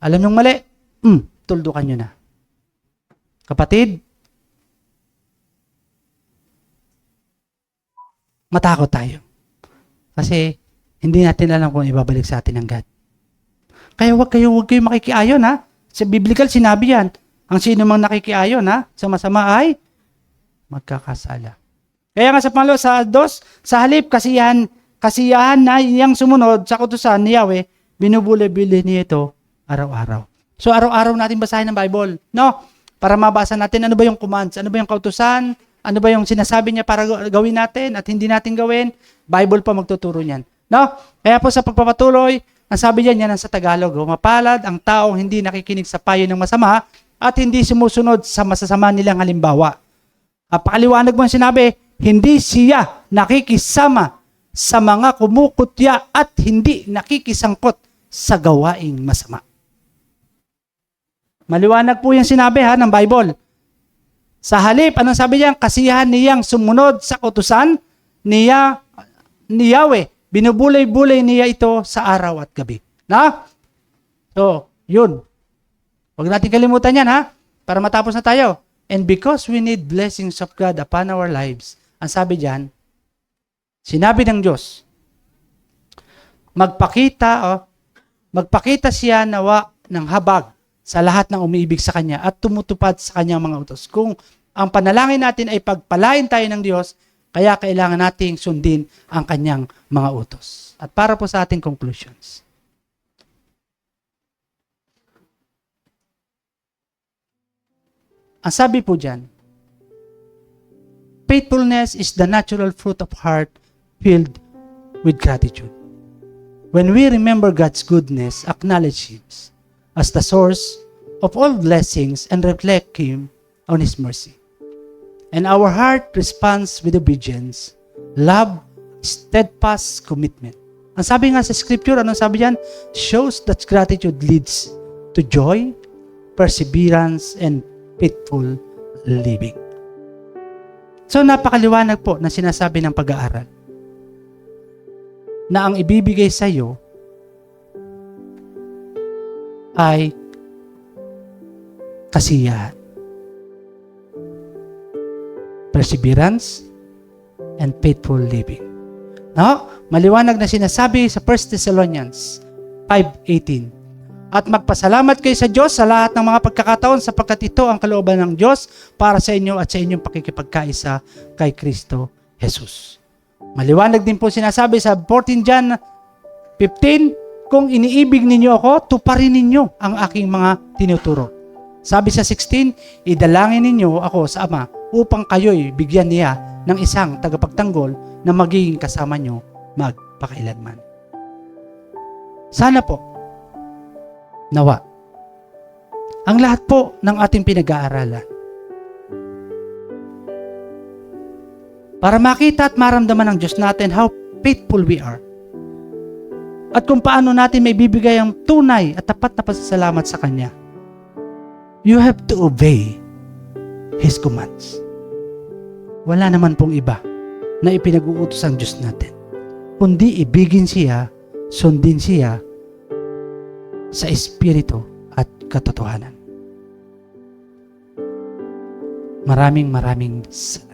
alam nung mali, tuldukan nyo na. Kapatid, matakot tayo. Kasi hindi natin alam kung ibabalik sa atin ng God. Kaya huwag kayo makikiayon, ha? Sa biblical sinabi yan, ang sino mang nakikiayon, sa masama ay magkakasala. Kaya nga sa pangalawa, sa 2, sa halip kasiyahan na iyang sumunod sa kautusan ni Yahweh, binubuli-bili niya ito araw-araw. So araw-araw natin basahin ng Bible, no? Para mabasa natin ano ba yung commands, ano ba yung kautusan, ano ba yung sinasabi niya para gawin natin at hindi natin gawin, Bible pa magtuturo niyan. No? Kaya po sa pagpapatuloy, ang sabi niyan, yan sa Tagalog, mapalad ang taong hindi nakikinig sa payo ng masama at hindi sumusunod sa masasama nilang halimbawa. Pakaliwanag mo ang sinabi, hindi siya nakikisama sa mga kumukutya at hindi nakikisangkot sa gawaing masama. Maliwanag po yung sinabi ng Bible. Sa halip, anong sabi niya? Kasiyahan niyang sumunod sa kautusan ni Yahweh. Binubulay-bulay niya ito sa araw at gabi. Na? So, yun. Huwag natin kalimutan yan, para matapos na tayo. And because we need blessings of God upon our lives, ang sabi diyan, sinabi ng Diyos, magpakita siya nawa ng habag sa lahat ng umiibig sa Kanya at tumutupad sa Kanyang mga utos. Kung ang panalangin natin ay pagpalain tayo ng Diyos, kaya kailangan nating sundin ang Kanyang mga utos. At para po sa ating conclusions. Ang sabi po dyan, faithfulness is the natural fruit of heart filled with gratitude. When we remember God's goodness, acknowledge Him as the source of all blessings and reflect Him on His mercy. And our heart responds with obedience, love, steadfast commitment. Ang sabi nga sa scripture, anong sabi diyan? Shows that gratitude leads to joy, perseverance, and faithful living. So napakaliwanag po na sinasabi ng pag-aaral na ang ibibigay sa iyo ay kasiyahan, perseverance, and faithful living. No? Maliwanag na sinasabi sa 1 Thessalonians 5:18. At magpasalamat kayo sa Diyos sa lahat ng mga pagkakataon sapagkat ito ang kalooban ng Diyos para sa inyo at sa inyong pakikipagkaisa kay Kristo Jesus. Maliwanag din po sinasabi sa 14 John 15, kung iniibig ninyo ako, tuparin ninyo ang aking mga tinuturo. Sabi sa 16, idalangin ninyo ako sa Ama upang kayo'y bigyan niya ng isang tagapagtanggol na magiging kasama nyo magpakailanman. Sana po, nawa, ang lahat po ng ating pinag-aaralan, para makita at maramdaman ng Diyos natin how faithful we are, at kung paano natin may bibigay ang tunay at tapat na pasasalamat sa Kanya, you have to obey His commands. Wala naman pong iba na ipinag-uutos ang Diyos natin, kundi ibigin siya, sundin siya sa espiritu at katotohanan. Maraming salamat.